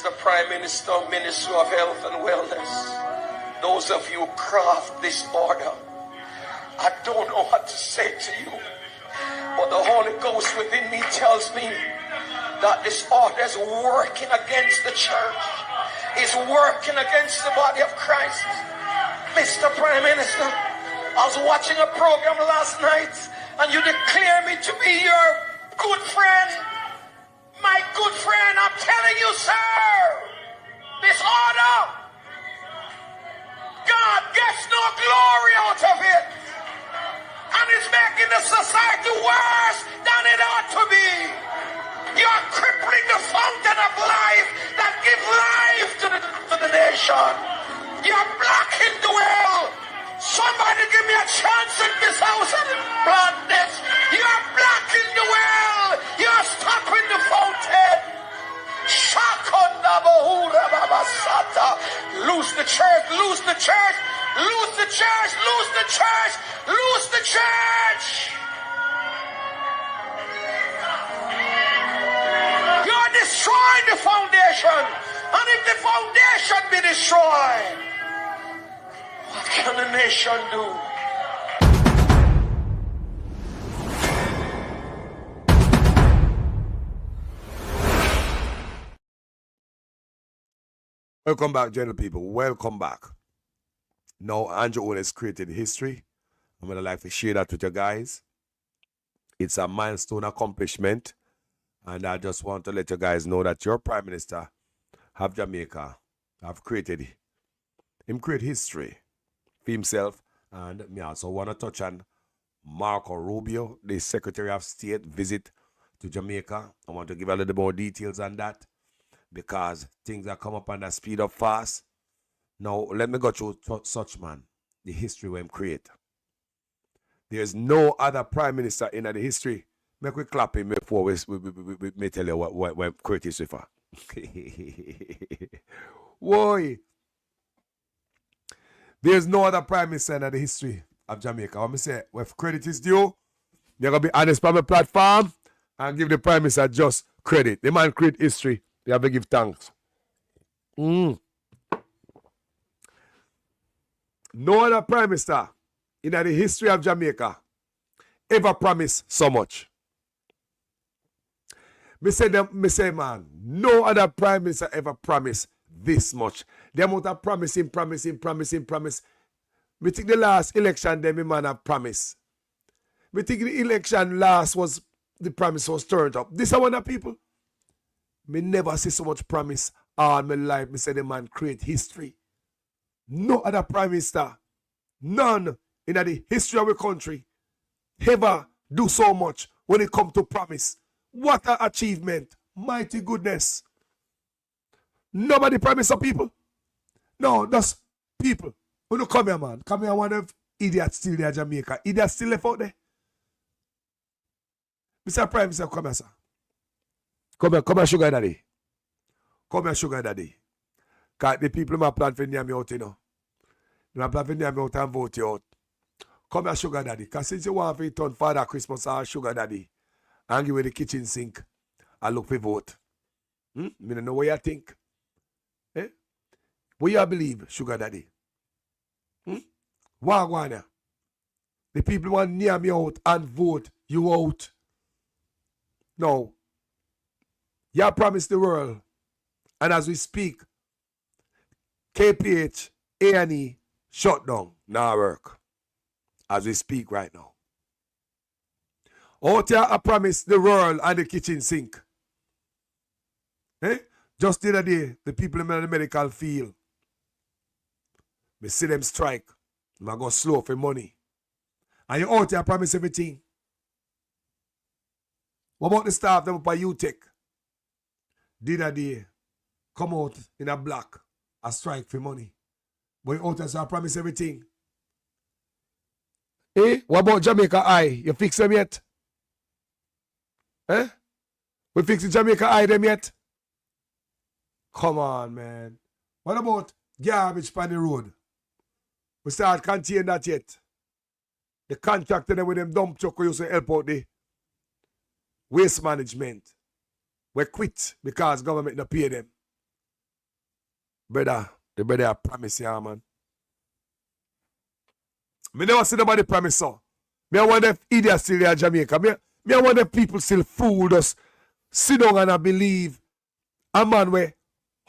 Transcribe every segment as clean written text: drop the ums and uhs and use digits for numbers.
Mr. Prime Minister, Minister of Health and Wellness, those of you who craft this order, I don't know what to say to you, but the Holy Ghost within me tells me that this order is working against the church, is working against the body of Christ. Mr. Prime Minister, I was watching a program last night and you declare me to be your good friend. My good friend, I'm telling you, sir, this order, God gets no glory out of it. And it's making the society worse than it ought to be. You're crippling the fountain of life that gives life to the nation. You're blocking the well. Somebody give me a chance in this house and plant this. You're blocking the well. You're stopping the fountain. Lose the church, lose the church, lose the church, lose the church, lose the church. You're destroying the foundation. And if the foundation be destroyed, what can a nation do? Welcome back, gentle people. Welcome back. Now, Andrew Owen has created history. I'm going to like to share that with you guys. It's a milestone accomplishment. And I just want to let you guys know that your Prime Minister of Jamaica have created history for himself. And me also want to touch on Marco Rubio, the Secretary of State visit to Jamaica. I want to give a little more details on that, because things are come up and speed up fast. Now, let me go through such man, the history we create. There's no other Prime Minister in the history. Make we clap him before we tell you what create history for. Why? There's no other Prime Minister in the history of Jamaica. What I say, if credit is due, you're going to be honest on my platform and give the Prime Minister just credit. The man create history. You have to give thanks. No other Prime Minister in the history of Jamaica ever promised so much. Me say, man, no other Prime Minister ever promised this much. The amount of promising. Me think the last election, then me man have promised. Me think the election the promise was turned up. This is one of people. Me never see so much promise all my life. Me say the man create history. No other Prime Minister, none in the history of the country ever do so much when it comes to promise. What an achievement. Mighty goodness. Nobody promise of people. No, that's people. When you come here, man. Come here, one of idiots still there in Jamaica. Idiots still left out there. Mr. Prime Minister, come here, sir. Come here, sugar daddy. Come here, sugar daddy. Because the people my plan for me out, you know. My plan for me out and vote you out. Come here, sugar daddy. Because since you want to turn Father Christmas or sugar daddy, and give you the kitchen sink, I look for vote. I don't know what you think. Eh? What you believe, sugar daddy? Wagwana. The people want near me out and vote you out. No. You promised the world. And as we speak, KPH, A&E, shut down. Now work. As we speak right now. Out here, I promised the world and the kitchen sink. Eh? Just the other day, the people in the medical field, we see them strike. I go slow for money. And you out here promise everything. What about the staff them up at UTech? The other day, come out in a black, a strike for money. But you out here so I promise everything. Eh? What about Jamaica Eye? You fix them yet? Eh? We fix the Jamaica Eye them yet? Come on, man. What about garbage on the road? We start contain that yet. The contractor them with them dump truck we used to help out the waste management. We quit because government not pay them. Brother, the brother I promise you, man. Me never see nobody promise so. Me I wonder if idiots still here in Jamaica. Me I wonder if people still fool us. Sit down and I believe a man where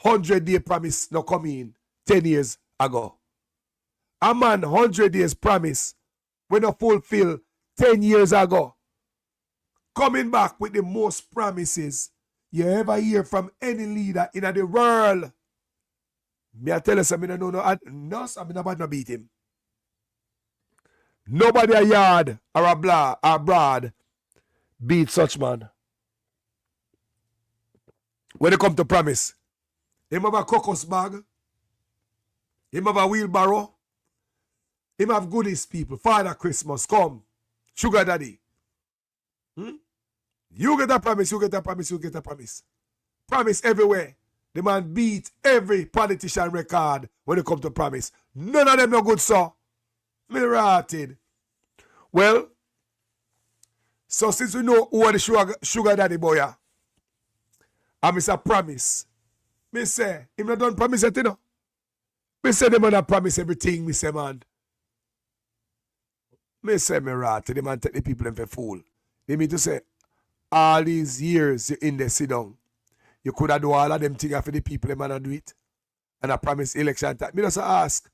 100-day promise no come in 10 years ago. A man 100 days promise when no fulfill 10 years ago. Coming back with the most promises you ever hear from any leader in the world. Me I tell you something, no, I'm not beat him. Nobody a yard or a broad beat such man. When it come to promise, him have a cocos bag, him have a wheelbarrow, him have goodies, people. Father Christmas, come. Sugar daddy. You get a promise, you get a promise, you get a promise. Promise everywhere. The man beat every politician record when it come to promise. None of them no good, sir. Me rotted. Well, so since we know who are the sugar daddy boy are, and me say promise, me say, him not done promise yet, you know. Me say the man a promise everything, me say, man. Me say me rotted, the man take the people in for fool. They mean to say, all these years you in there sit down, you could have do all of them things for the people, the man and do it. And I promise election time. Me just ask.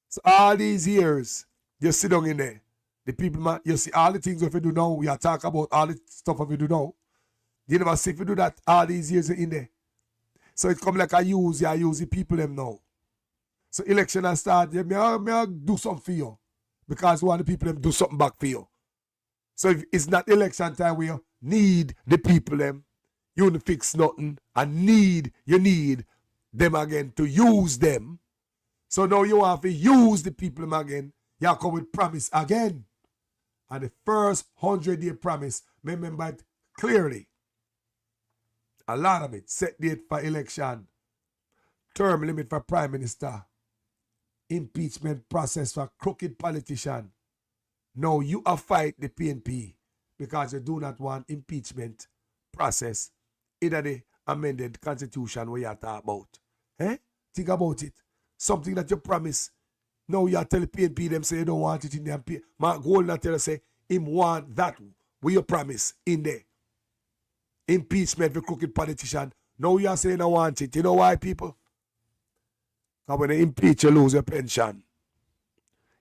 So all these years, you sit down in there. The people, man, you see all the things we do now, we are talk about all the stuff we do now. You never see if you do that all these years in there. So it come like I use the people them now. So election has started, I do something for you. Because one of the people them do something back for you. So if it's not election time where you need the people them, you don't fix nothing, and you need them again to use them. So now you have to use the people them again. You have to come with promise again. And the first 100-day promise, remember it clearly. A lot of it, set date for election, term limit for prime minister, impeachment process for crooked politician. Now you are fight the PNP because you do not want impeachment process in the amended constitution where you are talking about. Think about it. Something that you promise. Now you are telling PNP them say you don't want it in there. Mark Goldner tell us say him want that with your promise in there. Impeachment for crooked politician. Now you are saying I want it. You know why, people? Because when they impeach, you lose your pension.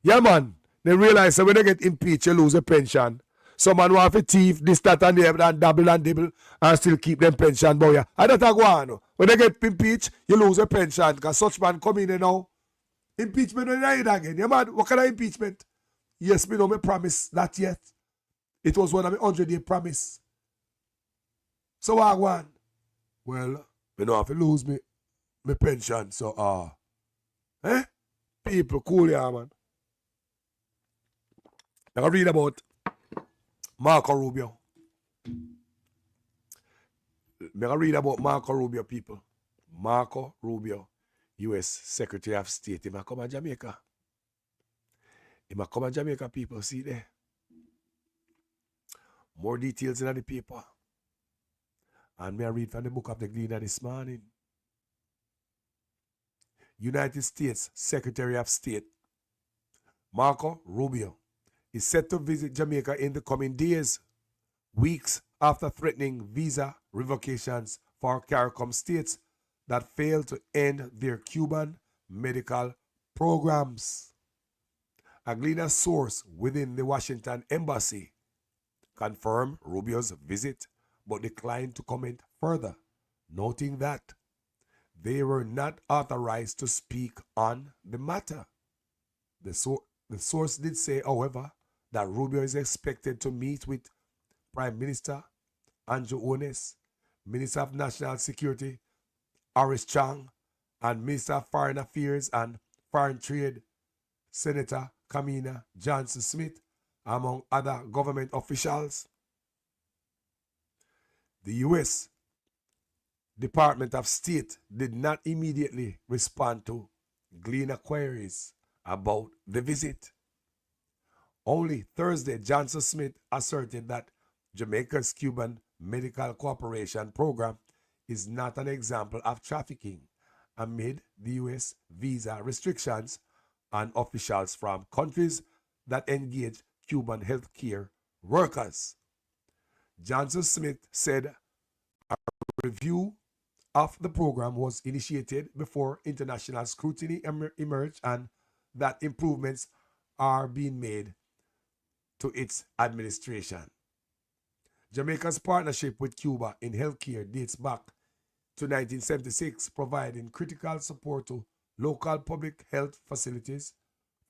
Yeah, man. They realize that when they get impeached, you lose your pension. Some man want to thief, this, that, and the other, and double and dibble, and still keep them pension, boy. And that's go on. When they get impeached, you lose your pension. Because such man come in now. Impeachment and it again. Yeah, man. What kind of impeachment? Yes, me know me promise that yet. It was one of my 100-day promise. So I want. Well, me don't have to lose me pension. So people, cool, yeah, man. I read about Marco Rubio. I read about Marco Rubio, people. Marco Rubio, U.S. Secretary of State. He might come to Jamaica. He might come to Jamaica, people. See there. More details in the paper. And I read from the book of the Gleaner this morning. United States Secretary of State Marco Rubio is set to visit Jamaica in the coming days, weeks after threatening visa revocations for CARICOM states that failed to end their Cuban medical programs. A Gleaner source within the Washington embassy confirmed Rubio's visit but declined to comment further, noting that they were not authorized to speak on the matter. The source did say, however, that Rubio is expected to meet with Prime Minister Andrew Ones, Minister of National Security Horace Chang, and Minister of Foreign Affairs and Foreign Trade Senator Kamina Johnson-Smith, among other government officials. The U.S. Department of State did not immediately respond to Gleaner queries about the visit. Only Thursday, Johnson-Smith asserted that Jamaica's Cuban Medical Cooperation Program is not an example of trafficking amid the U.S. visa restrictions on officials from countries that engage Cuban healthcare workers. Johnson Smith said a review of the program was initiated before international scrutiny emerged and that improvements are being made to its administration. Jamaica's partnership with Cuba in healthcare dates back to 1976, providing critical support to local public health facilities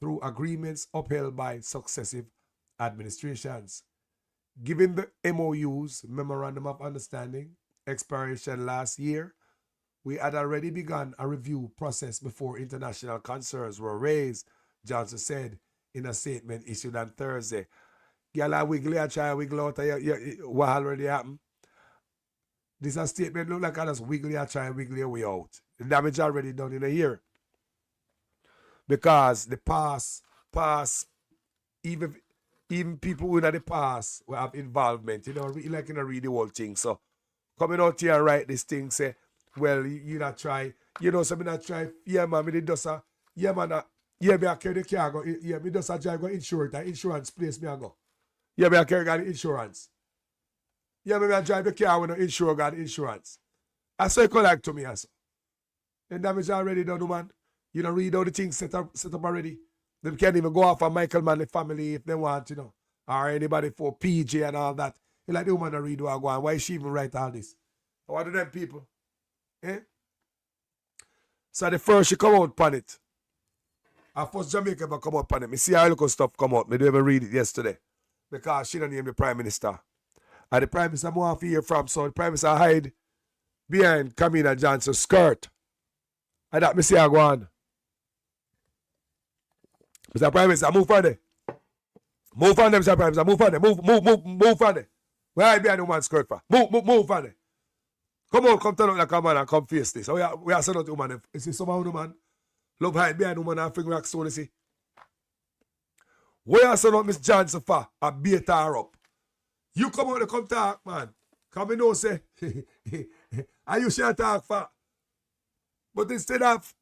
through agreements upheld by successive administrations. Given the MOU's Memorandum of Understanding expiration last year, we had already begun a review process before international concerns were raised, Johnson said in a statement issued on Thursday. Y'all are wiggly, I try to wiggle out what already happened. This a statement look like I just wiggly, I try and wiggle your way out. The damage already done in a year. Because the past, even people who in the past will have involvement, really like read the whole thing. So coming out here and write this thing, say, well, you not try, so me not try, yeah man, me did just a, yeah man, yeah me a carry the car, go, yeah, me just a drive go insurance place me a go. Yeah, me a carry the insurance. Yeah, me a drive the car when I insure got insurance. I say collect to me also. And damage already done, man. You don't read all the things set up already. They can't even go off of Michael Manley family if they want, or anybody for PJ and all that. You like the woman to read what I go on. Why is she even write all this? What do them people? Eh? So the first she come out upon it. At first Jamaica ever come out upon it. Me see how local stuff come out. Me do ever read it yesterday. Because she don't name the Prime Minister. And the Prime Minister more to hear from, so the Prime Minister hide behind Camilla Johnson's skirt. And that me see I go on. Mr. Prime Minister, move on there. Move on there, Mr. Prime Minister. Move on there. Move on there. Where are you behind the woman's skirt for? Move on there. Come on, come turn out like a man and come face this. So we are sending out the woman. You see some of the man love hide behind the woman and finger rock stone, you see. We are sending out Miss Johnson for a bait her up. You come out and come talk, man. Come and know, say, and you shall talk for. But instead of,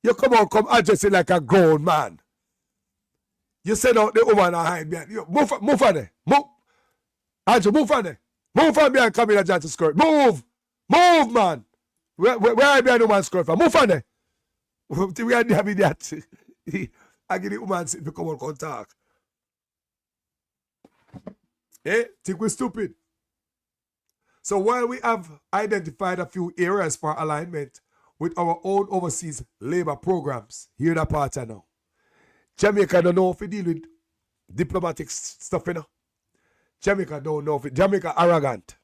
you come out, come address it like a grown man. You send out the woman and hide behind. You move on there. Move. Andrew, move on there. Move on behind Camilla Johnson's skirt. Move, man. Where are you behind the woman's skirt for? Move on there. We are having that. I get the woman to come out and talk. Eh? Think we're stupid. So while we have identified a few areas for alignment with our own overseas labor programs, hear that part now. Jamaica don't know if we deal with diplomatic stuff, Jamaica don't know if it. Jamaica arrogant.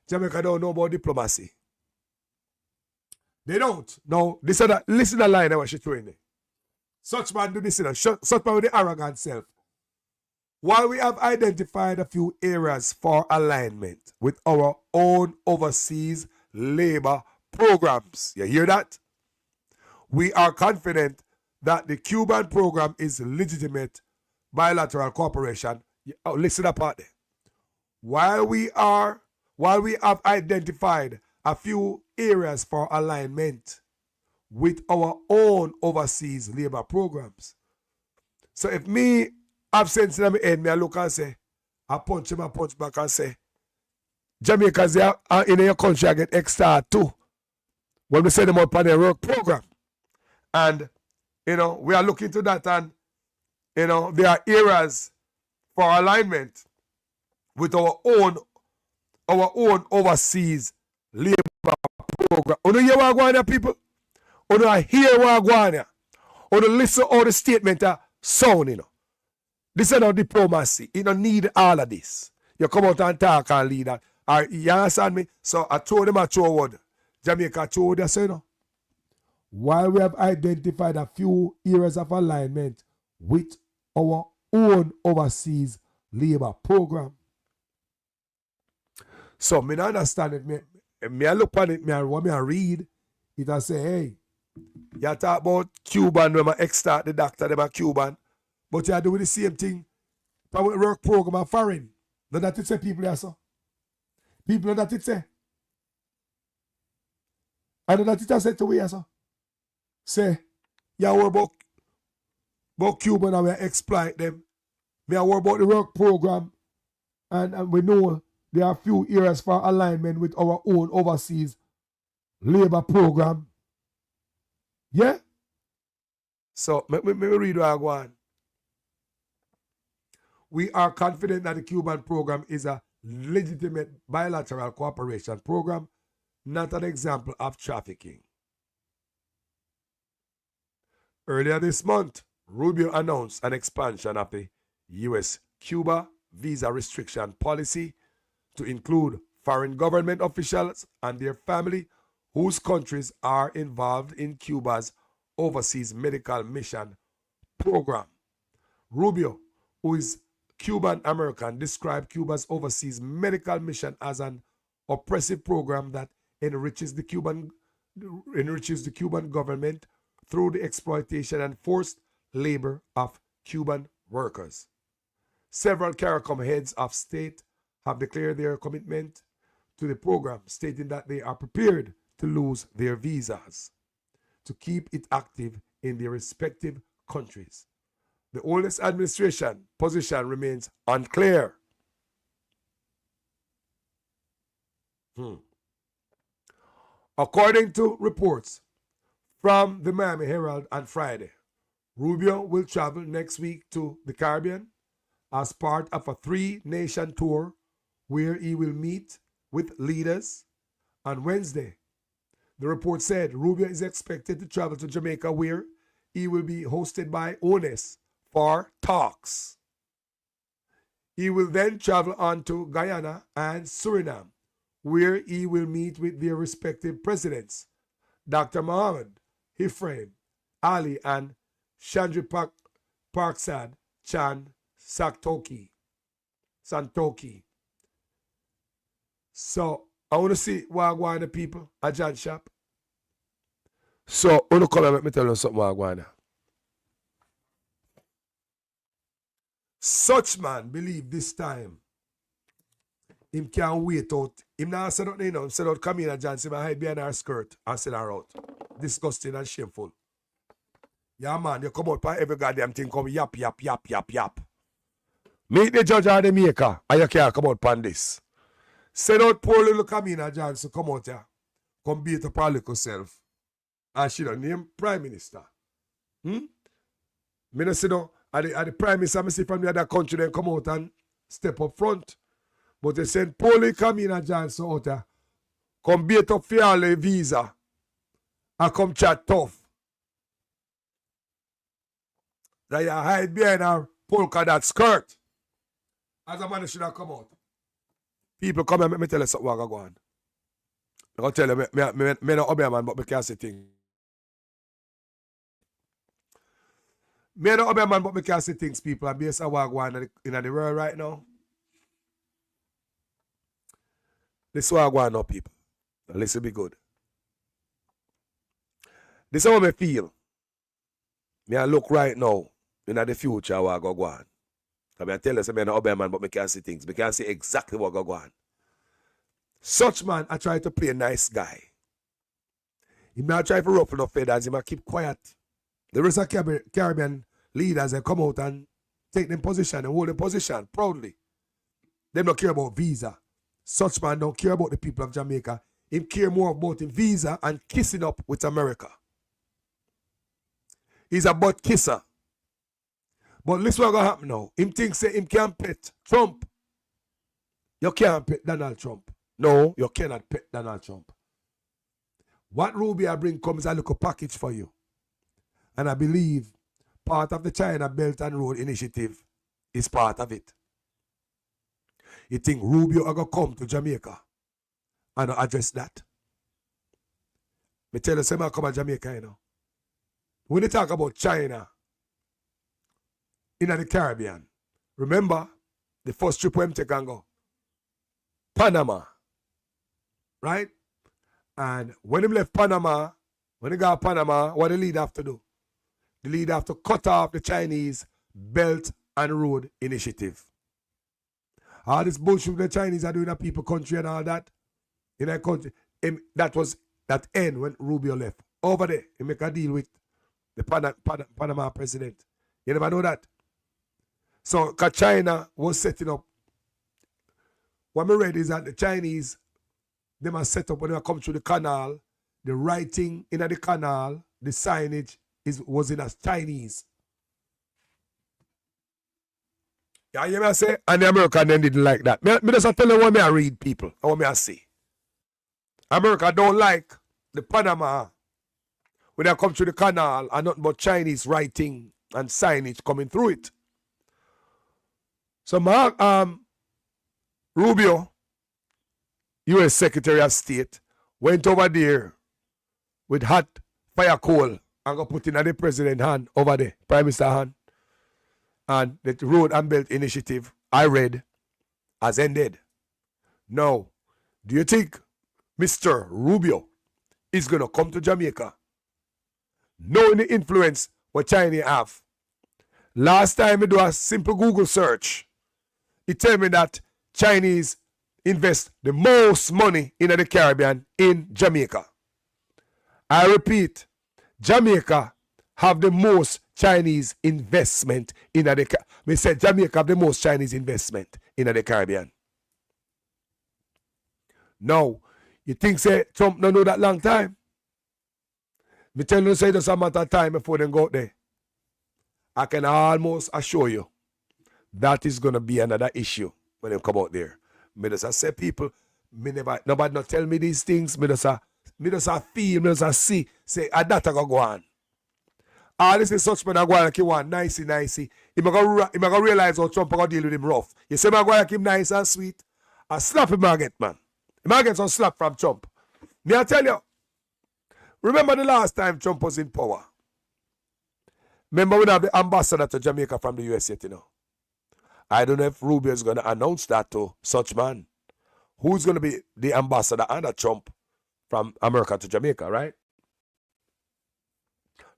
Jamaica don't know about diplomacy. They don't. No, listen to the line I was showing there. Such man do this, such man with the arrogant self. While we have identified a few areas for alignment with our own overseas labor programs, you hear that? We are confident that the Cuban program is legitimate bilateral cooperation. Oh, listen up part there. While we have identified a few areas for alignment with our own overseas labor programs. So if me have sense in my head, me I look and say, I punch him, I punch back and say, Jamaicans in your country I get extra too. When we send them up on their work program. And, we are looking to that and, there are areas for alignment with our own overseas labor program. You hear what I go on, people? You hear what I go on here? You listen all the statement sound, This is not diplomacy. You don't need all of this. You come out and talk and lead that. You understand me? So I told them a true word. Jamaica told us, while we have identified a few areas of alignment with our own overseas labor program. So me not understand it. Me I look on it, me I read it and say, hey, you talk about Cuban when I start the doctor, them are Cuban. But you do the same thing. Power work program are foreign. Not that it say people are so. People that it say. And that teacher said to me, sir, say, yeah, worry about Cuba and we exploit them. We are worried about the work program. And we know there are a few areas for alignment with our own overseas labor program. Yeah? So, let me read what I go on. We are confident that the Cuban program is a legitimate bilateral cooperation program, not an example of trafficking. Earlier this month, Rubio announced an expansion of the U.S.-Cuba visa restriction policy to include foreign government officials and their family whose countries are involved in Cuba's overseas medical mission program. Rubio, who is Cuban American, described Cuba's overseas medical mission as an oppressive program that enriches the Cuban government through the exploitation and forced labor of Cuban workers. Several CARICOM heads of state have declared their commitment to the program, stating that they are prepared to lose their visas to keep it active in their respective countries. The oldest administration position remains unclear. According to reports from the Miami Herald on Friday, Rubio will travel next week to the Caribbean as part of a 3-nation tour where he will meet with leaders. On Wednesday, the report said Rubio is expected to travel to Jamaica where he will be hosted by ONES for talks. He will then travel on to Guyana and Suriname, where he will meet with their respective presidents, Dr. Mohammed Hifrem Ali and Chandri Parksad Chan Santoki. So, I want to see what I want the people at John Shop. So, I want to come and let me tell you something what I want. Such man believe this time him can't wait out. Him now said out, said out come in and John, say my hide behind her skirt and send her out. Disgusting and shameful. Yeah, man, you come out by every goddamn thing, come yap. Meet the judge or the maker, and you can't come out pan this. Send out poor little Camina Johnson, come out here. Come beat up her little self. And she don't name Prime Minister. Me no see no, at the Prime Minister, I see from the other country, then come out and step up front. But they send poor little Camina Johnson out here. Come beat up for all the visa. And come chat tough. That you hide behind her polka dot skirt. As a man should have come out. People come and make me tell you something what go on. I'm going to tell you, me not obey a man, but I can't say things. Me not obey a man, but I can't say things, people. And based on what go on in the world right now. This is what go on now, people. Now listen, be good. This is how I feel. Me I look right now in the future what go on. I tell you, I'm not obey a man, but I can't see things. I can't see exactly what go on. Such man, I try to play a nice guy. He may try to ruffle no feathers, he might keep quiet. The rest of Caribbean leaders, they come out and take them position and hold them position proudly. They don't care about visa. Such man don't care about the people of Jamaica. He care more about the visa and kissing up with America. He's a butt kisser. But listen what's going to happen now. Him thinks say him can't pet Trump. You can't pet Donald Trump. No, you cannot pet Donald Trump. What Rubio bring comes a little package for you. And I believe part of the China Belt and Road Initiative is part of it. You think Rubio are going to come to Jamaica and address that? Me tell you, say I come to Jamaica, you know. When they talk about China in the Caribbean, remember the first trip we take and go? Panama. Right? And when he left Panama, when he got Panama, what the leader have to do? The leader have to cut off the Chinese Belt and Road Initiative. All this bullshit the Chinese are doing in people country and all that, in a country, that was that end when Rubio left. Over there, he make a deal with the Panama president. You never know that. So, because China was setting up, what I read is that the Chinese, they must set up when they come through the canal, the writing in the canal, the signage was in as Chinese. Yeah, you know what I say? And the American then didn't like that. Me just tell you what I read, people, and what I say. America don't like the Panama when they come through the canal and nothing but Chinese writing and signage coming through it. So Rubio, U.S. Secretary of State, went over there with hot fire coal and got put in the president's hand over there, Prime Minister hand. And the Road and Belt Initiative, I read, has ended. Now, do you think Mr. Rubio is going to come to Jamaica, knowing the influence what China have? Last time I do a simple Google search, it tell me that Chinese invest the most money in the Caribbean in Jamaica. I repeat, Jamaica have the most Chinese investment in the Caribbean. Me said Jamaica have the most Chinese investment in the Caribbean. Now, you think say Trump don't know that long time? Me tell you say just a matter of time before they go out there. I can almost assure you that is going to be another issue when they come out there. Me just say people, nobody not tell me these things. Me just feel, me just see, say, that go on. All this is such man go on like he want, nicey. He might realize how Trump going to deal with him rough. You say, man go like him nice and sweet. I slap him again, man. He might get some slap from Trump. Me I tell you, remember the last time Trump was in power? Remember we have the ambassador to Jamaica from the US yet, you know. I don't know if Rubio is going to announce that to such man. Who's going to be the ambassador under Trump from America to Jamaica, right?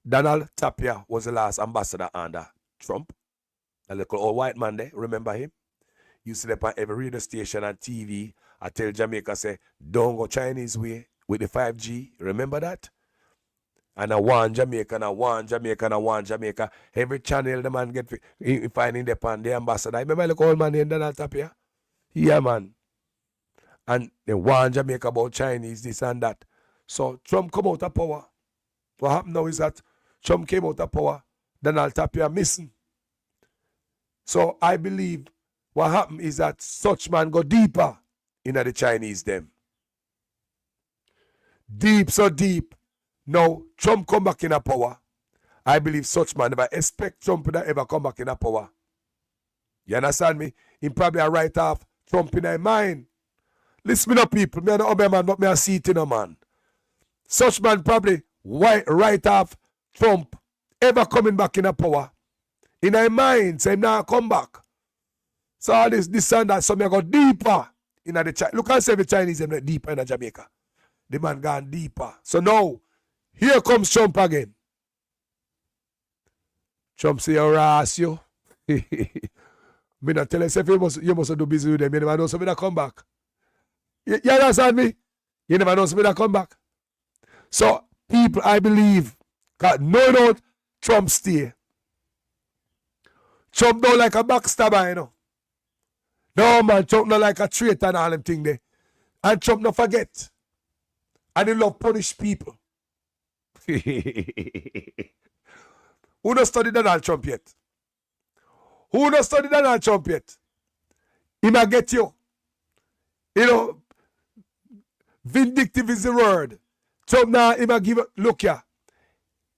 Donald Tapia was the last ambassador under Trump. A little old white man there, remember him? You see them on every radio station and TV. I tell Jamaica, say, don't go Chinese way with the 5G. Remember that? And I want Jamaica, and I want Jamaica, and I want Jamaica. Every channel the man get finding the pan, the ambassador. I remember the old man named Donald Tapia? Yeah, man. And they want Jamaica about Chinese, this and that. So Trump come out of power. What happened now is that Trump came out of power. Donald Tapia missing. So I believe what happened is that such man go deeper into the Chinese them. Deep, so deep. Now, Trump come back in a power. I believe such man never expect Trump to ever come back in a power. You understand me? He probably a write off Trump in their mind. Listen me up, people. Me not a man, but me a see it in a man. Such man probably write off Trump ever coming back in a power. In their mind, say now come back. So all this and that, so me go deeper in the China. Look and say the Chinese them deeper in Jamaica. The man gone deeper. So now, here comes Trump again. Trump say, you ass you. Me not tell yourself you must do busy with them. You never know somebody that come back. You understand me? You never know somebody that come back. So, people, I believe, got no doubt Trump stay. Trump don't like a backstabber, you know. No, man, Trump not like a traitor and all them thing there. And Trump not forget. And he love punish people. Who not studied Donald Trump yet? Who not studied Donald Trump yet? He might get you. You know, vindictive is the word. Trump now, he might give, look here.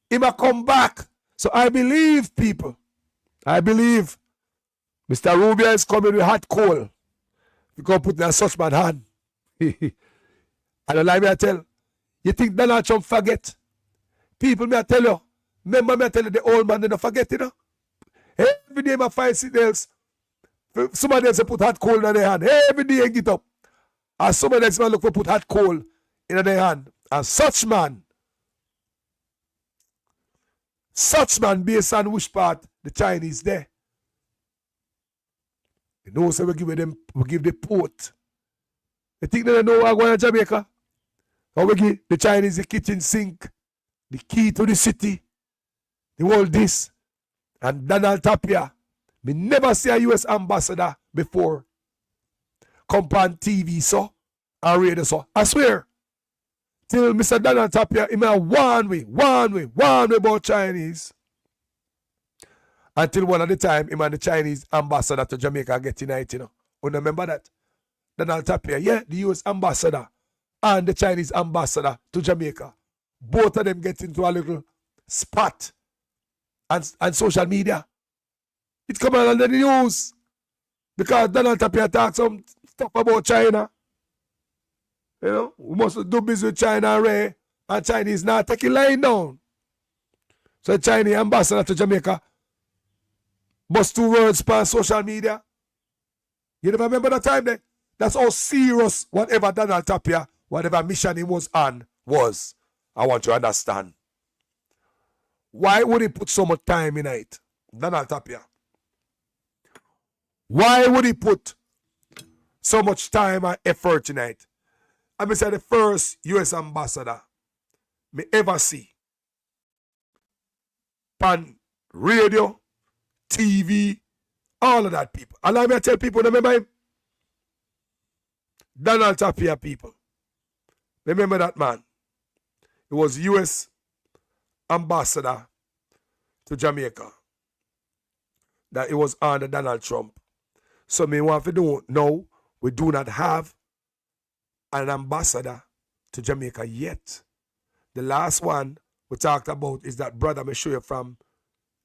He might come back. So I believe, people. I believe Mr. Rubio is coming with hot coal. You can put in a such man hand. I don't like me I tell. You think Donald Trump forget? People, me I tell you. Remember me I tell you the old man, they don't forget, you know. Every day I find something else. Somebody else put hot coal in their hand. Every day I get up. And somebody else look for put hot coal in their hand. And such man based on which part the Chinese there. You know, so we give the port. They think they don't know what going to Jamaica. How we give the Chinese the kitchen sink, the key to the city, the whole this. And Donald Tapia, me never see a US ambassador before. Come on TV so, and radio so. I swear. Till Mr. Donald Tapia, he may warn we about Chinese. Until one of the time, him and the Chinese ambassador to Jamaica get united, you know. You remember that? Donald Tapia, yeah, the US ambassador and the Chinese ambassador to Jamaica. Both of them get into a little spat and social media. It's coming under the news. Because Donald Tapia talks some stuff about China. You know, we must do business with China and Chinese not taking line down. So the Chinese ambassador to Jamaica bust 2 words per social media. You never remember that time then? That's how serious whatever Donald Tapia, whatever mission he was on was. I want you to understand. Why would he put so much time in it? Donald Tapia. Why would he put so much time and effort in it? I say the first US ambassador me ever see on radio, TV, all of that people. Allow me to tell people, remember him? Donald Tapia people. Remember that man. He was US ambassador to Jamaica. That he was under Donald Trump. So me want to do now, we do not have an ambassador to Jamaica yet. The last one we talked about is that brother me show you from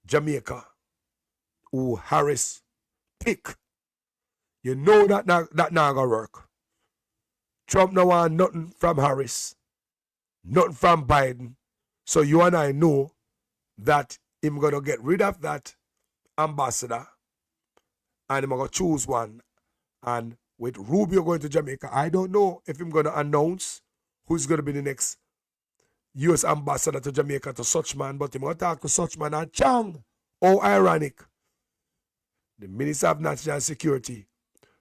Jamaica who Harris pick. You know that not gonna work. Trump no want nothing from Harris, nothing from Biden. So you and I know that him gonna get rid of that ambassador and him gonna choose one. And with Rubio going to Jamaica, I don't know if I'm going to announce who's going to be the next U.S. ambassador to Jamaica to such man, but I'm going to talk to such man and Chang. Oh, ironic. The Minister of National Security.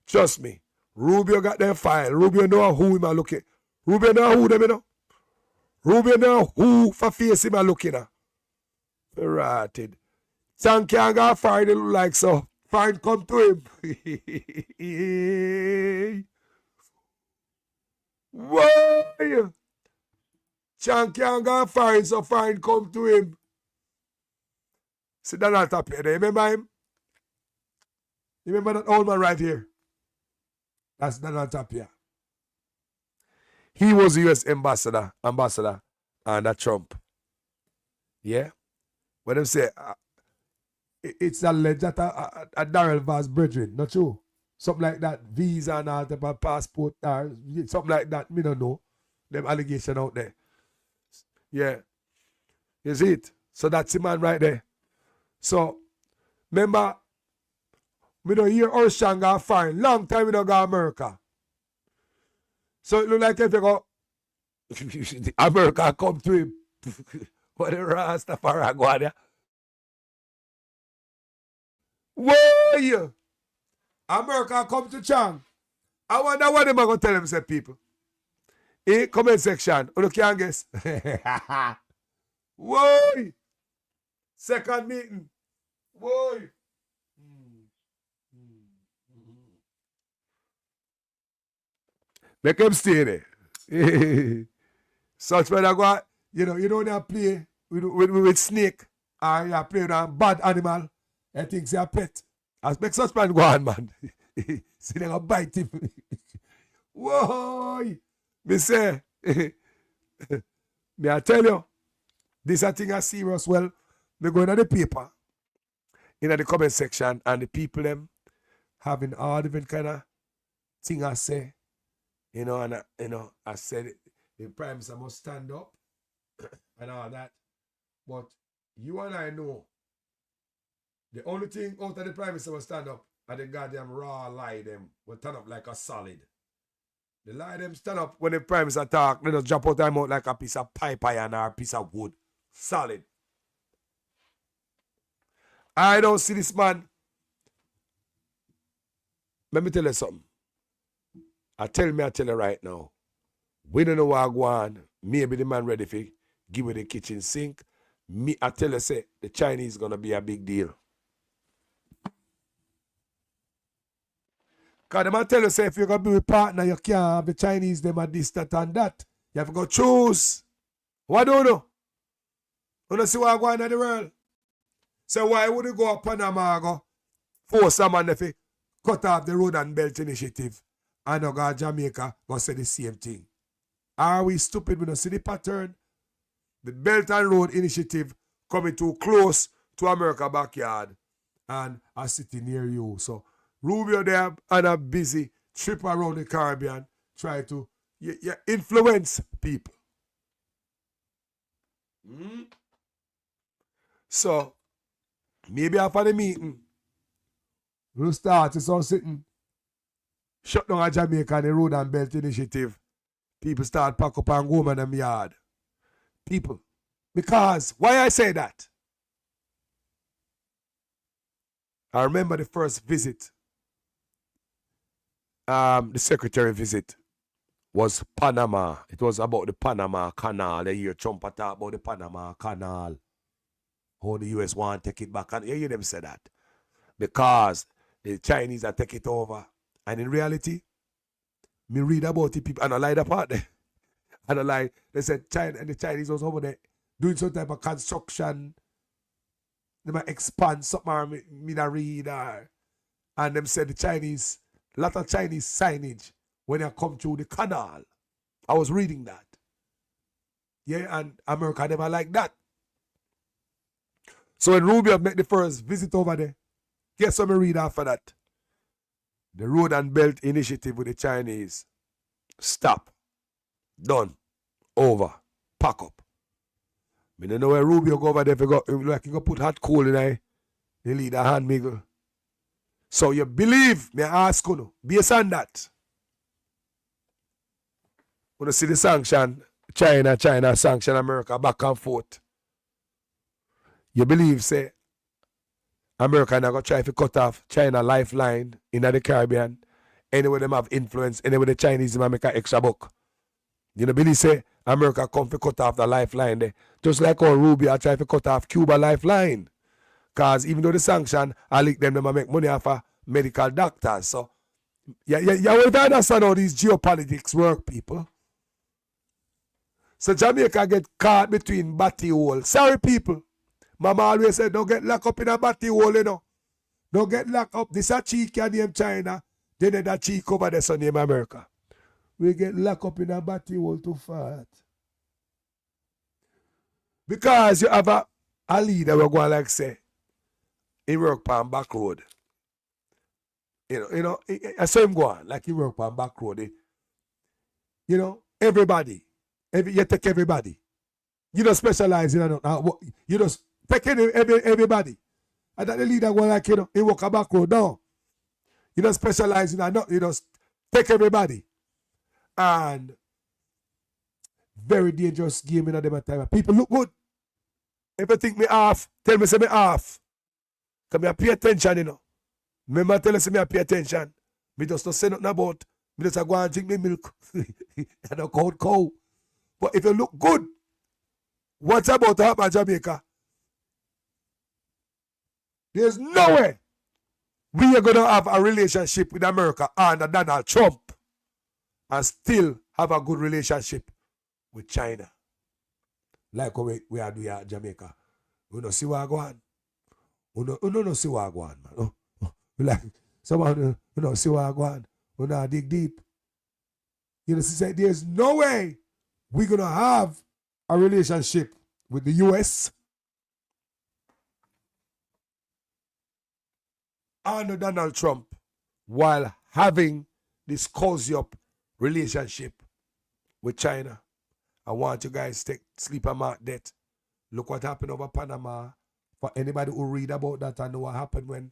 Trust me, Rubio got their file. Rubio know who him are looking. Rubio know who them, you know. Rubio know who for face him are looking at. Ferrated. Chang can't go far, they look like so. Fine, come to him. Why? Chan can't go fine, so fine, come to him. See Donald Tapia there. Remember him? You remember that old man right here? That's Donald Tapia. He was the US ambassador under Trump. Yeah? When them say, it's alleged that a Darrell Vaz brethren, not true? Something like that, visa and all type of passport, or something like that, me don't know. Them allegation out there. Yeah. You see it? So that's the man right there. So, remember, we don't hear Ocean got fine. Long time we don't go to America. So it look like if you go, America come to him. Whatever Rastafari go on there. Why? America come to Chang. I wonder what them are going to tell them, say people. In comment section, you can't guess. Why? Second meeting. Why? Make them stay there. Such when I go, you don't play with snake or you play with a bad animal. I think it's a pet. I make such man go on, man. See, they gonna bite him. Whoa! Me say, me I tell you, this a thing is serious. Well, me go into the paper, in the comment section, and the people them having all different kind of thing I say, and I said the prime minister must stand up and all that. But you and I know the only thing out of the prime minister will stand up and the goddamn raw lie them will turn up like a solid. The lie them stand up when the prime minister talk, they just drop out their mouth like a piece of pipe iron or a piece of wood. Solid. I don't see this man. Let me tell you something. I tell you right now. We don't know what go on. Maybe the man ready for give me the kitchen sink. Me, I tell you, say, the Chinese gonna be a big deal. Because them I tell you, say, if you're gonna be with partner, you can't have the Chinese, them at this, that, and that. You have to go choose. What do you know? You don't see what going on in the world. So why would you go to Panama go force someone to cut off the road and belt initiative and go to Jamaica go say the same thing? Are we stupid? We don't see the pattern. The Belt and Road Initiative coming too close to America backyard and a city near you. So Rubio there and a busy trip around the Caribbean try to influence people. So maybe after the meeting, we'll start to some sitting, shut down Jamaica and the Road and Belt Initiative. People start pack up and go in them yard. People. Because, why I say that? I remember the first visit, the secretary visit was Panama. It was about the Panama Canal. They hear Trump talk about the Panama Canal. How the US want to take it back. And you hear them say that. Because the Chinese are take it over. And in reality, me read about the people, and I lie the part there. And I lie, they said China and the Chinese was over there doing some type of construction. They might expand something, me not read. And them said the Chinese, a lot of Chinese signage when they come through the canal. I was reading that. Yeah, and America never like that. So when Rubio made the first visit over there, guess what me read after that? The Road and Belt Initiative with the Chinese. Stop. Done. Over. Pack up. I don't know where Rubio go over there if he go put hot coal in the leader hand, Miguel. So you believe, me ask you, based on that, when you see the sanction, China sanction America back and forth, you believe, say, America now going to try to cut off China lifeline in the Caribbean. Anyway, them have influence. Anyway, the Chinese them make an extra buck. You know, believe say America come to cut off the lifeline there. Just like how Rubio try to cut off Cuba lifeline. Because even though the sanction, I like them make money off of medical doctors. So, yeah, will understand how these geopolitics work, people. So Jamaica get caught between batty hole. Sorry, people. Mama always said, don't get locked up in a batty hole, you know. Don't get locked up. This a cheek you name China. Then that cheek over there so name America. We get locked up in a batty hole too fast. Because you have a leader we're going like say, he work on back road. You know, I saw him go on, like he work on back road. You know, everybody. You take everybody. You don't specialize in you just take everybody. And that the leader go like, you know, he walk a back road down. You don't specialize in that, you just take everybody. And very dangerous game in a them time. People look good. If you think me off, tell me say me off. Come here, pay attention, you know. Remember tell us me I pay attention. Me just don't say nothing about. Me just go and drink me milk. And a cold cow. But if you look good, what's about to happen in Jamaica? There's no way we are going to have a relationship with America under Donald Trump and still have a good relationship with China. Like we are doing at Jamaica. We don't see what go on. We don't see what go on, man. Like, someone, we don't see what go on. We don't dig deep. You know, say there's no way we're going to have a relationship with the U.S. under Donald Trump while having this cozy up relationship with China. I want you guys to sleep and mark that. Look what happened over Panama. For anybody who read about that and know what happened when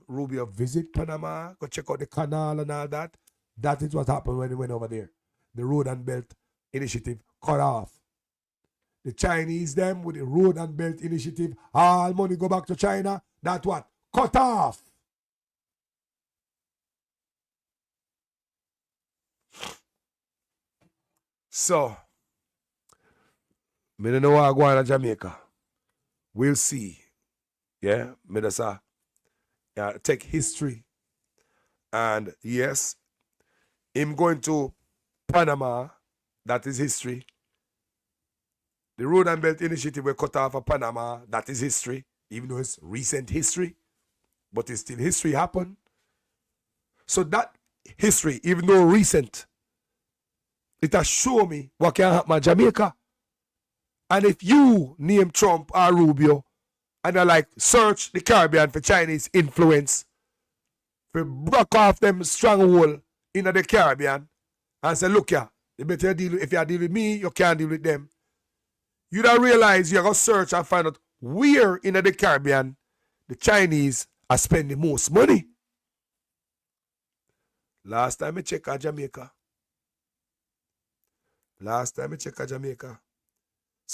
Rubio visit Panama, go check out the canal and all that. That is what happened when he went over there. The Road and Belt Initiative cut off. The Chinese them with the Road and Belt Initiative, all money go back to China. That what? Cut off. So, me don't know what I go on in Jamaica. We'll see. Yeah, me just take history. And yes, him going to Panama, that is history. The Road and Belt Initiative were cut off of Panama, that is history, even though it's recent history, but it's still history happened. So that history, even though recent, it has shown me what can happen in Jamaica. And if you name Trump or Rubio and I like search the Caribbean for Chinese influence, for break off them stronghold in the Caribbean and say, look here, you better deal with, if you deal with me, you can't deal with them. You don't realize you're going to search and find out where in the Caribbean the Chinese are spending most money. Last time I checked out Jamaica. So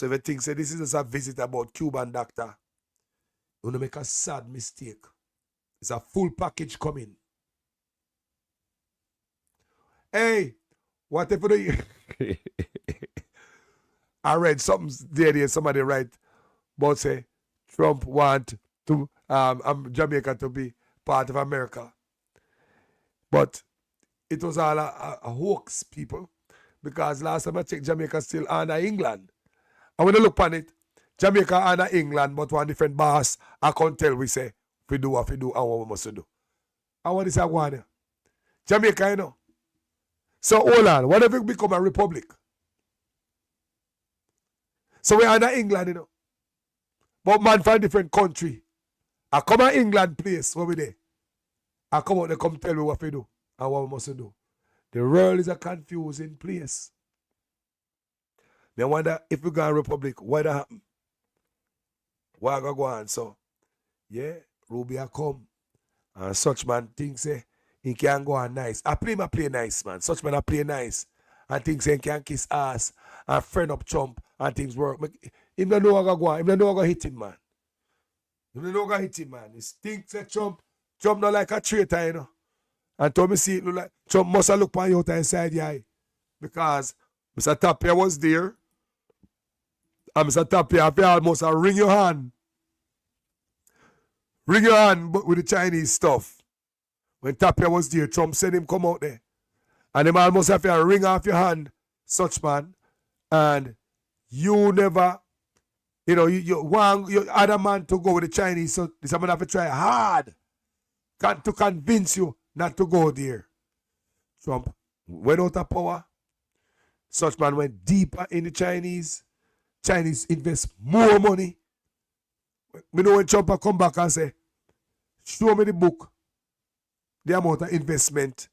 if you think this is just a visit about Cuban doctor, you want to make a sad mistake. It's a full package coming. Hey, what if you... I read something there, somebody write about say Trump want to Jamaica to be part of America. But it was all a hoax, people. Because last time I checked, Jamaica still under England. And when I look on it, Jamaica under England, but one different boss, I can't tell we say, we do what we do and what we must do. And what is that one? Jamaica, you know. So hold on, what if it become a republic? So we're under England, you know. But man from a different country. I come to England place where we there. I come out, they come tell me what we do and what we must do. The world is a confusing place. I wonder if we go to republic, what happen? What go on? So, yeah, Rubio come. And such man thinks he can go on nice. I play nice, man. Such man I play nice. And thinks he can kiss ass and friend up Trump and things work. Him don't know what go on. Him don't know what hit him, man. Him don't know what hit him, man. He thinks that Trump not like a traitor, you know. And told me see it look like Trump must have looked on you inside the eye. Because Mr. Tapia was there. And Mr. Tapia, if you almost ring your hand. Ring your hand but with the Chinese stuff. When Tapia was there, Trump said him come out there. And him almost have to ring off your hand, such man. And you never, you want your other man to go with the Chinese, so this man have to try hard to convince you not to go there. Trump went out of power. Such man went deeper in the Chinese. Chinese invest more money. Me know when Trump come back and say, show me the book, the amount of investment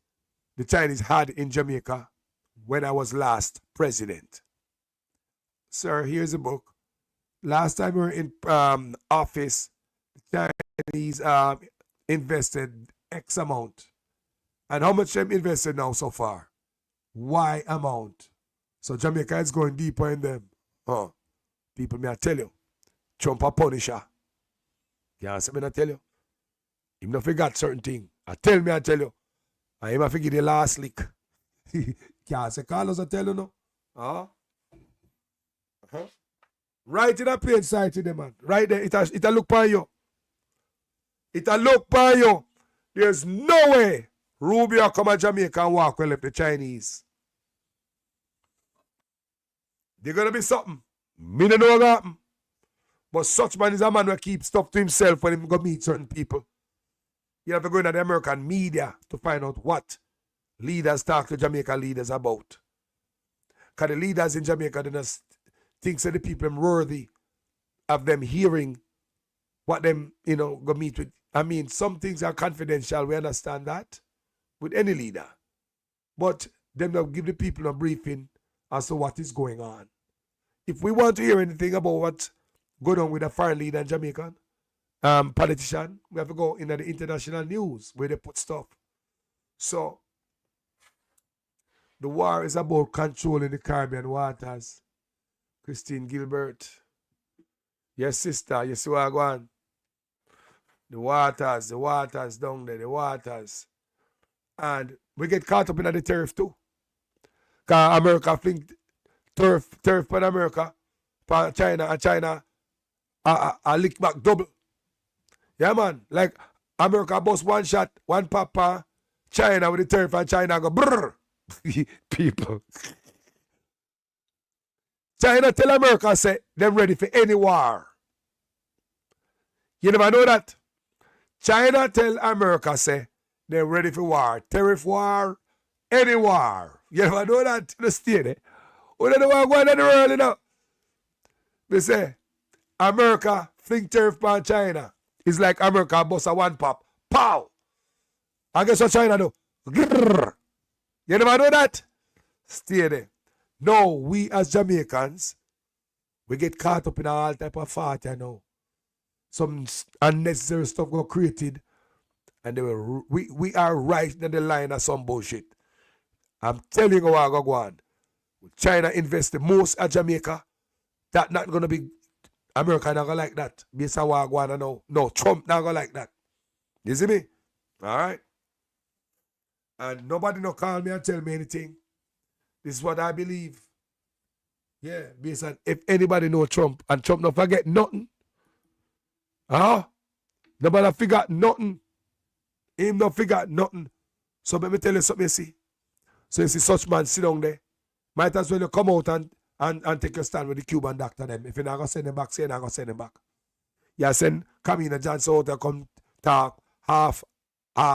the Chinese had in Jamaica when I was last president. Sir, here's the book. Last time we were in office, the Chinese invested X amount. And how much them invested now so far? Y amount. So Jamaica is going deeper in them. People, may I tell you, Trump a punisher. You answer me, I tell you. He not forgot certain thing. I tell you. I him a forget the last lick. Can't say Carlos, I tell you no. Right in a plain sight to them, man. Right there, it'll look by you. It'll look by you. There's no way Rubio come to Jamaica and walk well if the Chinese. There's gonna be something. Me don't know what happen. But such man is a man who keeps stuff to himself when he go meet certain people. You have to go into the American media to find out what leaders talk to Jamaican leaders about. Because the leaders in Jamaica don't think that the people are worthy of them hearing what them, go meet with. I mean, some things are confidential. We understand that with any leader. But them don't give the people a briefing as to what is going on. If we want to hear anything about what's going on with a foreign leader in Jamaican politician, we have to go into the international news where they put stuff. So, the war is about controlling the Caribbean waters. Christine Gilbert. Yes, sister, you see what I go on? The waters down there, the waters. And we get caught up in the tariff too. Because America think turf for America, for China, and China a lick back double. Yeah, man. Like America bust one shot, one papa, China with the turf, and China go brrr. People. China tell America say them ready for any war. You never know that. China tell America say they're ready for war. Tariff war, any war. You never know that. You stay there. We don't know what going on in the world, you know. They say America think tariff on China. It's like America bust a one pop. Pow! I guess what China do? Grrr. You never know that? Stay there. No, we as Jamaicans, we get caught up in all type of fight, you know. Some unnecessary stuff got created, and we are right in the line of some bullshit. I'm telling you what I go on. China invest the most at Jamaica. That not gonna be America not gonna like that. Based on what I go on now. No, Trump not gonna like that. You see me? Alright? And nobody no call me and tell me anything. This is what I believe. Yeah, based on if anybody know Trump and Trump don't forget nothing. Nobody forgot nothing. Him don't forget nothing. So let me tell you something, you see. So you see such man sit down there. Might as well you come out and take your stand with the Cuban doctor them. If you're not going to send them back, say you're not going to send them back. You send Camina Johnson out there come talk half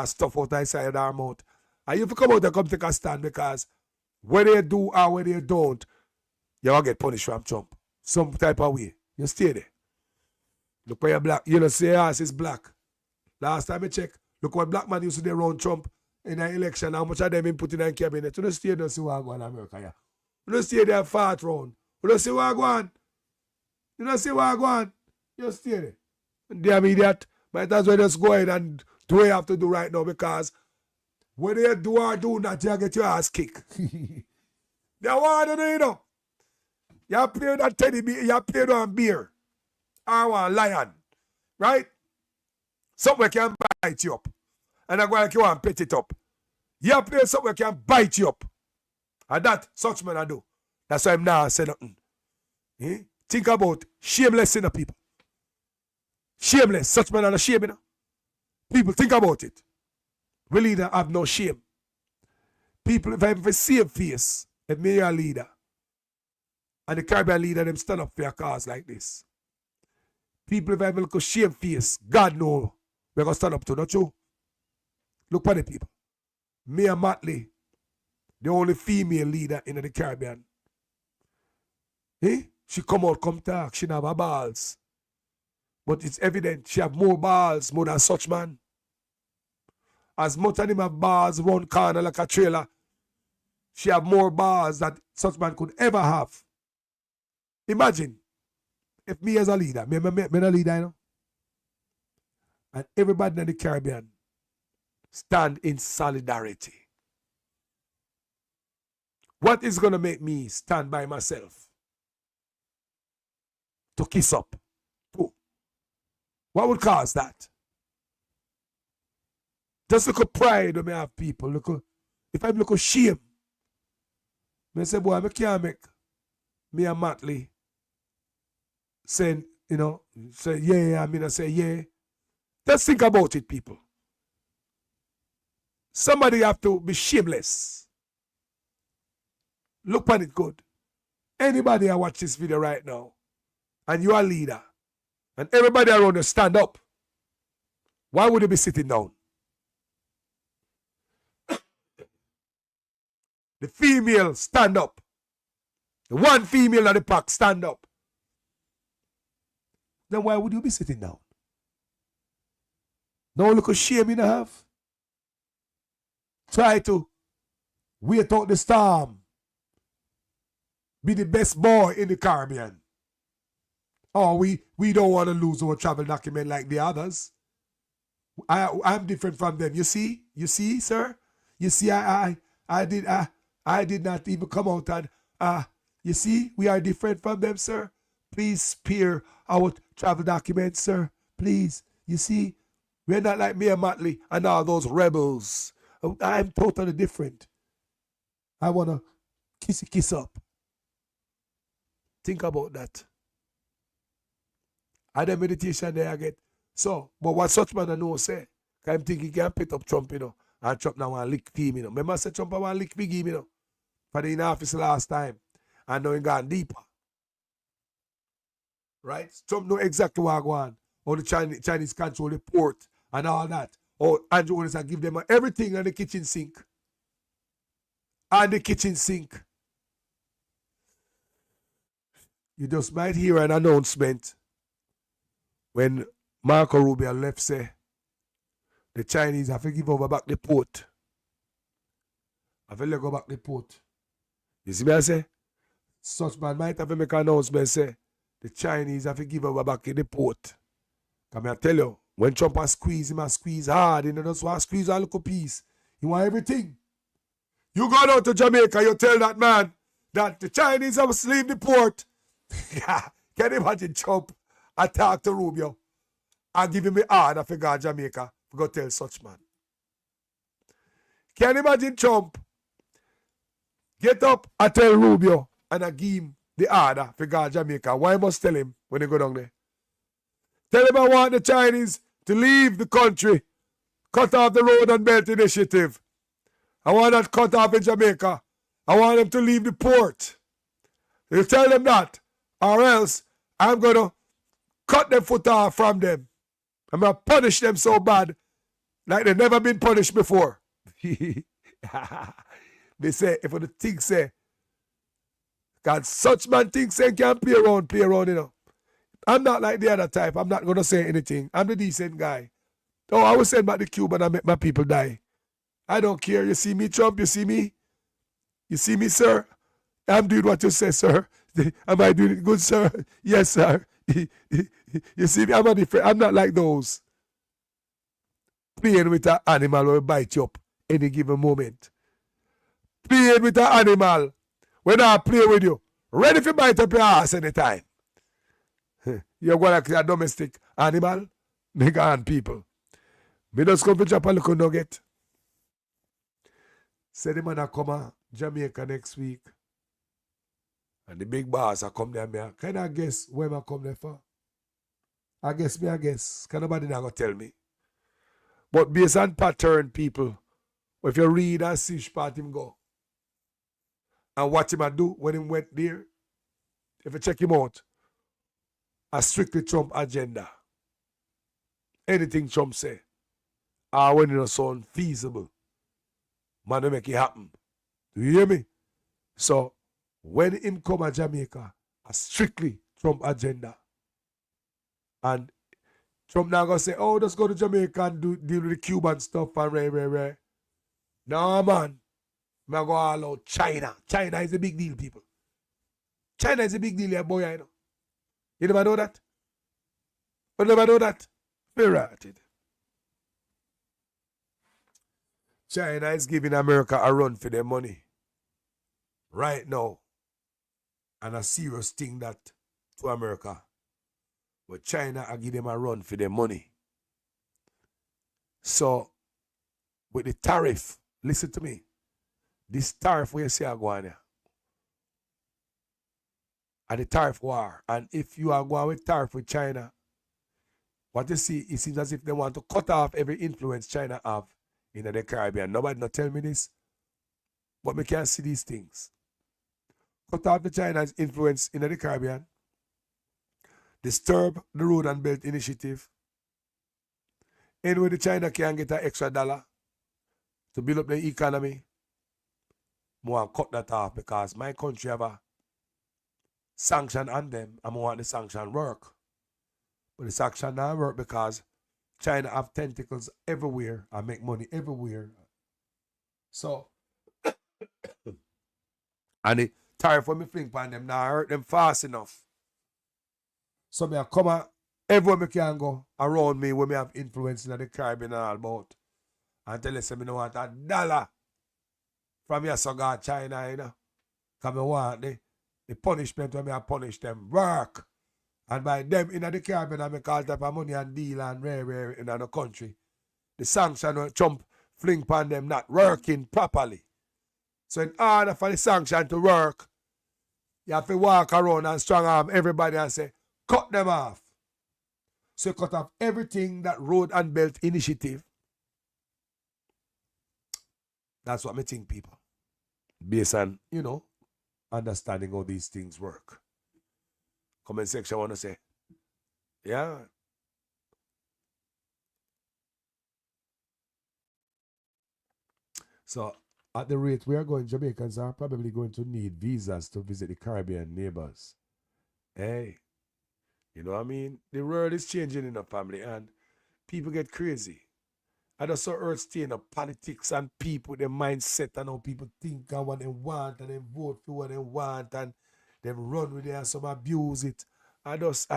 stuff out inside our mouth. And if you come out there come take a stand because whether you do or whether you don't, you're going to get punished from Trump. Some type of way. You stay there. Look where you're black. You know, say your ass is black. Last time I checked, look what black man used to do around Trump in the election. How much of them been put in the cabinet. You don't stay there see what go on in America. Yeah. You don't stay there fart round. You don't see what go on. You don't see what go on. You stay there. Damn idiot. Might as well just go ahead and do what you have to do right now because whether you do or do not, you get your ass kicked. They want to do, you know. You play that teddy bear, you play on beer. Or one lion. Right? Somewhere can bite you up. And I go like you want to pet it up. You play somewhere can bite you up. And that such man I do. That's why I'm now saying nothing. Eh? Think about shameless in the people. Shameless. Such man are not shame, you know. People think about it. We leader have no shame. People, if I have a same face, if me a leader, and the Caribbean leader them stand up for a cause like this. People, if I have a little shame face, God know we're going to stand up to, not you. Look for the people. Me and Matley, the only female leader in the Caribbean. Eh? She come out, come talk, she have her balls. But it's evident she have more balls, more than such man. As much as him have balls run corner like a trailer, she have more balls that such man could ever have. Imagine if me as a leader, me a leader, you know, and everybody in the Caribbean stand in solidarity. What is going to make me stand by myself? To kiss up. What would cause that? Just look at pride when I have people. Look, if I look at shame, I say, boy, I can't make me and Matley saying, you know, say, yeah, I mean, I say, yeah. Just think about it, people. Somebody have to be shameless. Look at it good. Anybody I watch this video right now, and you are a leader, and everybody around you stand up, why would you be sitting down? The female stand up. The one female of the pack stand up. Then why would you be sitting down? No look of shame you have. Try to wait out the storm. Be the best boy in the Caribbean. Oh, we don't want to lose our travel document like the others. I'm different from them. You see, sir? You see, I did not even come out and you see, we are different from them, sir. Please spare our travel documents, sir. Please. You see, we're not like me and Matley and all those rebels. I'm totally different. I want to kiss up. Think about that. And the meditation there I get. So, but what such man I know say, I'm thinking he can pick up Trump, you know, and Trump now want lick him, you know. Remember I said Trump want lick big him, you know, for the in office last time. And now he gone deeper. Right? Trump know exactly what going on. How the Chinese control the port and all that. Or Andrew Owners give them everything on the kitchen sink. And the kitchen sink. You just might hear an announcement when Marco Rubio left say the Chinese have to give over back the port. Have to let go back the port. You see me I say? Such man might have to make an announcement say the Chinese have to give over back the port. Come I tell you, when Trump has squeeze, he must squeeze hard. He just want to squeeze a little piece. He want everything. You go down to Jamaica, you tell that man that the Chinese have to leave the port. Can you imagine Trump attack to Rubio and give him the order for go to Jamaica to go tell such man? Can you imagine Trump get up and tell Rubio and I give him the order for go to Jamaica? Why must tell him when they go down there? Tell him I want the Chinese to leave the country, cut off the Road and Belt Initiative. I want that cut off in Jamaica. I want them to leave the port. You tell them that, or else I'm going to cut their foot off from them. I'm going to punish them so bad like they've never been punished before. They say, if the thing say, because such man things say can play around, you know. I'm not like the other type. I'm not going to say anything. I'm the decent guy. Oh, I will send back the Cuban and make my people die. I don't care. You see me, Trump? You see me? You see me, sir? I'm doing what you say, sir. Am I doing it good, sir? Yes, sir. You see me? I'm not like those. Playing with an animal will bite you up any given moment. Playing with an animal when I play with you. Ready to bite up your ass anytime. You're going like a domestic animal? Nigga and people. Me just come to drop a little nugget. Say the man a come to Jamaica next week. And the big boss a come there. Me can I guess where I come there for? I guess. Can nobody not go tell me? But based on pattern, people, if you read and see part him go, and what him a do when he went there, if you check him out, a strictly Trump agenda. Anything Trump say, or when it sound feasible, man will make it happen. Do you hear me? So, when him come to Jamaica, a strictly Trump agenda. And Trump now gonna say, oh, let's go to Jamaica and deal with the Cuban stuff and rah. No, man. I'm going all out China. China is a big deal, people. China is a big deal here, boy, I know. You never know that? You never know that? Very right. China is giving America a run for their money. Right now. And a serious thing that to America. But China are giving them a run for their money. So, with the tariff, listen to me. This tariff where you see are going here. And the tariff war. And if you are going with tariff with China, what you see, it seems as if they want to cut off every influence China have in the Caribbean. Nobody not tell me this, but me can't see these things. Cut off the China's influence in the Caribbean, disturb the Road and Belt Initiative. Anyway, the China can get an extra dollar to build up the economy. I want to cut that off because my country have a sanction on them. I want the sanction work. But the sanction not work because China have tentacles everywhere and make money everywhere. So, and the tariff when me fling upon them now hurt them fast enough. So me I come out everywhere me can go around me where me have influence in the Caribbean and all about. And tell us me no want a dollar from your so God China, you know. Because I want the punishment when I punish them work. And by them in the Caribbean, I make all type of money and deal and rare in the country. The sanction when Trump fling upon them not working properly. So in order for the sanction to work, You have to walk around and strong arm everybody and say, cut them off. So you cut off everything that Road and Belt Initiative. That's what I think, people. Based on, understanding how these things work. Comment section, I want to say, yeah. So, at the rate we are going, Jamaicans are probably going to need visas to visit the Caribbean neighbors. Hey, you know what I mean? The world is changing in the family and people get crazy. I just saw Earth stay in the politics and people, their mindset and how people think and what they want and they vote for what they want and they run with it and some abuse it. I just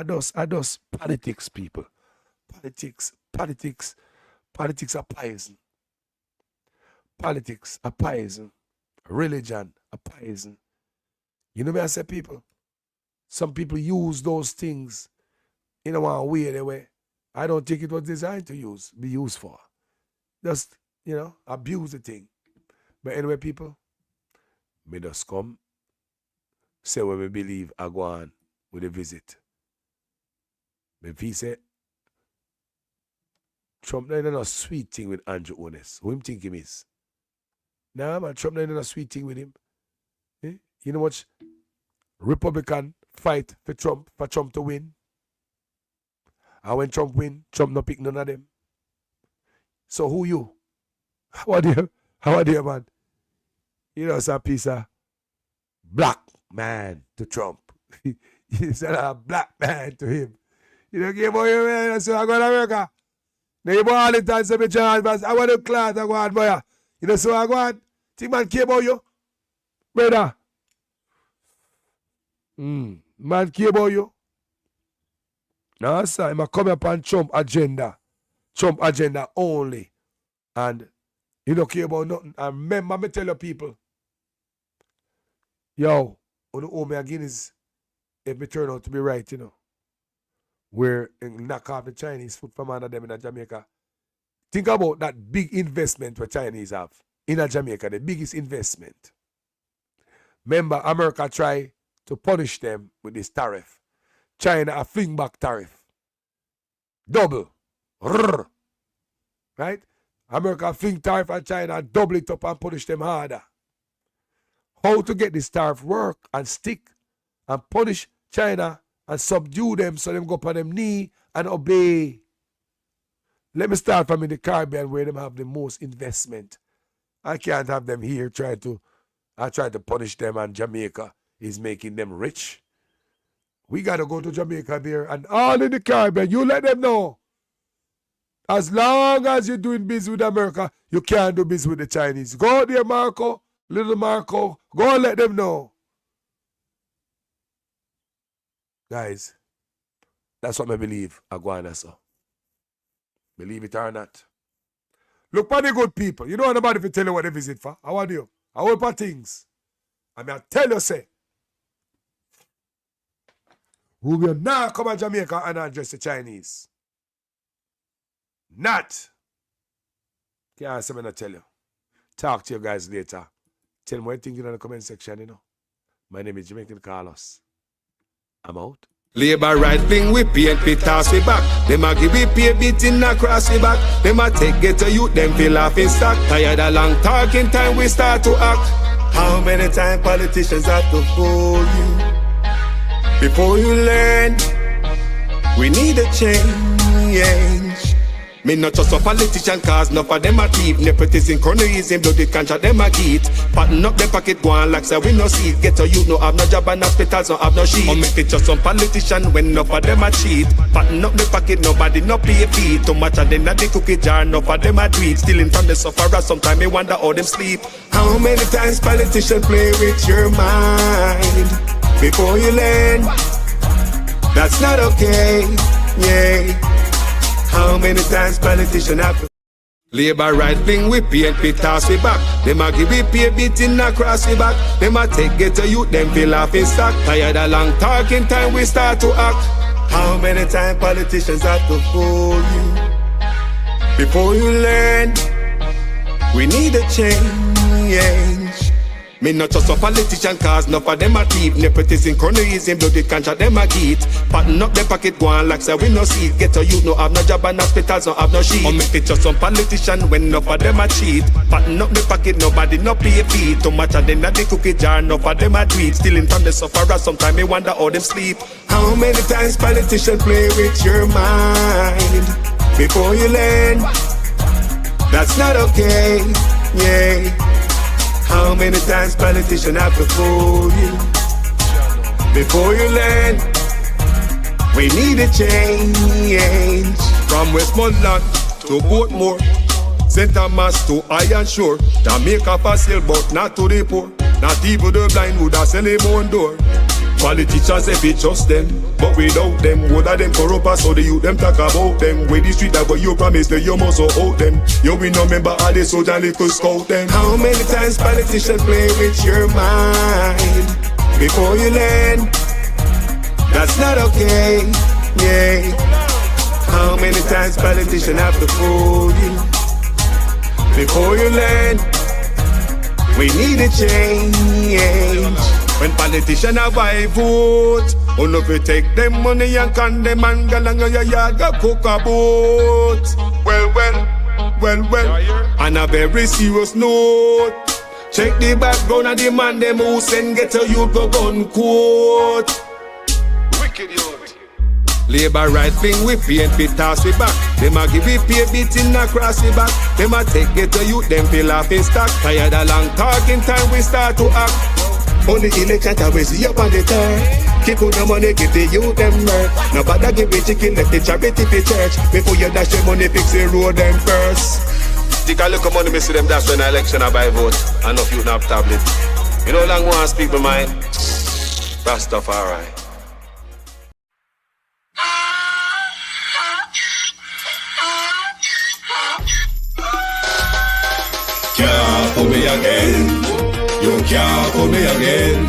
politics, people. Politics are poison. Politics are poison. Religion are poison. You know what I say, people? Some people use those things in a weird way. I don't think it was designed to be used for. Just, abuse the thing. But anyway, people, me just come, say what we believe I go on with a visit. If he say, Trump not a sweet thing with Andrew Honest. Who him think him is? Nah, man, Trump not a sweet thing with him. Eh? You know what? Republican fight for Trump to win. And when Trump win, Trump no pick none of them. So who you? How are you, man? It's a piece of black man to Trump. He's a black man to him. You don't give away, man. So I go to America. Now you all the time say me John Advance. I want to class, I go on, boy. So I go on. Think man care about you? Brother. Man care about you? No, sir. I'm coming upon Trump agenda. Trump agenda only. And you don't care about nothing. And remember, me tell you people, yo, on the home again is if me turn out to be right, where knock off the Chinese food from under them in Jamaica. Think about that big investment what Chinese have in Jamaica, the biggest investment. Remember, America try to punish them with this tariff. China a fling back tariff. Double. Right? America fling tariff and China double it up and punish them harder. How to get this tariff work and stick and punish China and subdue them so them go up on them knee and obey. Let me start from in the Caribbean where them have the most investment. I can't have them here try to punish them and Jamaica is making them rich. We got to go to Jamaica there and all in the Caribbean, you let them know. As long as you're doing business with America, you can't do business with the Chinese. Go out there, Marco, little Marco, go and let them know. Guys, that's what I believe, Aguana, so. Believe it or not. Look for the good people. You don't want nobody to tell you what they visit for. How are you? I hope for things. I mean, I tell you, say, Rubio now come to Jamaica and address the Chinese. Not. Can't answer me, not tell you. Talk to you guys later. Tell me what you think in the comment section, My name is Jamaican Carlos. I'm out. Labor right wing we paint we toss we back. Them a give we pay beating across we back. Them a take get to youth, them feel off in stock. Tired of long talking time we start to act. How many times politicians have to fool you before you learn? We need a change. Me not just a politician cause enough of them a thief. Nepotism, cronyism, bloody contract them a get. Pattern up the pocket go on like say we no see it. Get to you no have no job and hospitals no have no sheet. Or make it just some politician when enough of them a cheat. Pattern up the pocket nobody no play feet. Too much of them at the cookie jar enough of them a tweet. Stealing from the sufferer sometimes me wonder how them sleep. How many times politicians play with your mind before you learn? That's not okay, yeah. How many times politicians have Labor right wing we paint we toss we back. Them a give we pay beating across we back. Them a take get to youth, them feel off in stock. Tired of long talking time we start to act. How many times politicians have to fool you before you learn? We need a change. Me not just a politician cause enough of them a thief. Nepotism, cronyism, bloody contract them a get. Pattern up the pocket go on like say we no see it. Get a youth no have no job and hospitals no have no sheet. Or make it just some politician when enough of them a cheat. Pattern up the pocket nobody no pay fee. Too much of them at the cookie jar enough of them a tweet. Stealing from the sufferer sometimes me wonder how them sleep. How many times politicians play with your mind before you learn? That's not okay, yeah. How many times politicians have to fool you before you learn? We need a change. From Westmoreland to Portmore, St. Thomas to Iron Shore, Jamaica for sale but not to the poor. Not even the blind would have sell him on door. Politicians if it just them, but without them, what are them corrupt so the youth them talk about them. With the street that what you promise that you must out them. You will not remember all the soldier little scout them. How many times politicians play with your mind before you learn? That's not okay, yeah. How many times politicians have to fool you before you learn? We need a change. When politicians have I vote, on if you take them money and condemn and go along your yard go cook a boat. Well, on a very serious note, check the background of the man them who send get a youth go gun quote. Wicked youth. Labor right thing we PNP toss we back. Them a give we pay beating across the back. Them a take get a youth them feel off in stock. Tired of long talking time we start to act. Only election time we see up on the turn. Keep on the money, give the youth them work. Nobody give a chicken, left the charity for church. Before you dash the money, fix the road them first. Take a look at money, me see them dash when the election I buy vote. Enough youth have tablet. You know long one speak my mind. Rastafari. Can't pull me again. You can't pull me again.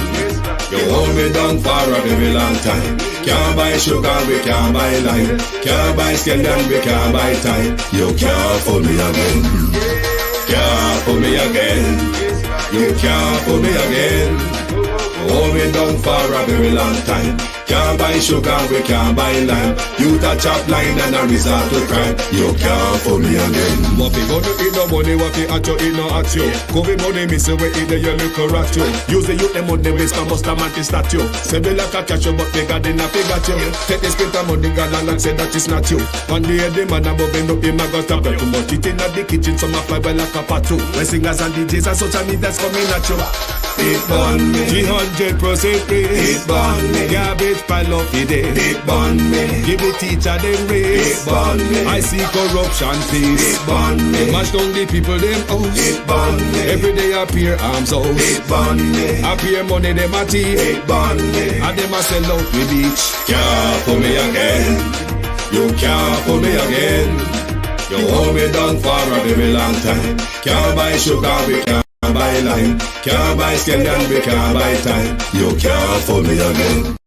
You hold me down for a very long time. Can't buy sugar, we can't buy lime. Can't buy scallion, we can't buy time. You can't pull me again. Can't pull me again. You can't pull me again. You hold me down for a very long time. Can't buy sugar, we can't buy lime. You touch up line and a resort to crime. You can't fool me again. What fi go to eat no money, what fi at you, eat no at you. Covid money, miss away, eat the your little rat you. Use the youth, them money, waste and bust a man to statue. Say me like a catch you, but bigger than a figure you. Take the spit of money, gal and say that it's not you. One day the man above end up, him a got a belt. Too much it in the kitchen, some a fly well like a patu. When singers and DJs and social media's coming at you. It burn me 300% raise. It burn me garbage pile up the day. It burn me give the teacher them raise. It burn me I see corruption please. It burn me mash down the people them house. It burn me every day appear arms out. It burn me appear money them a thief. It burn me and them a sell out with beach. Can't pull me again. You can't pull me again. You hold me down for a very long time. Can't buy sugar, we can't buy lime. Can't buy scallion, we can't buy time. You can't fool me again.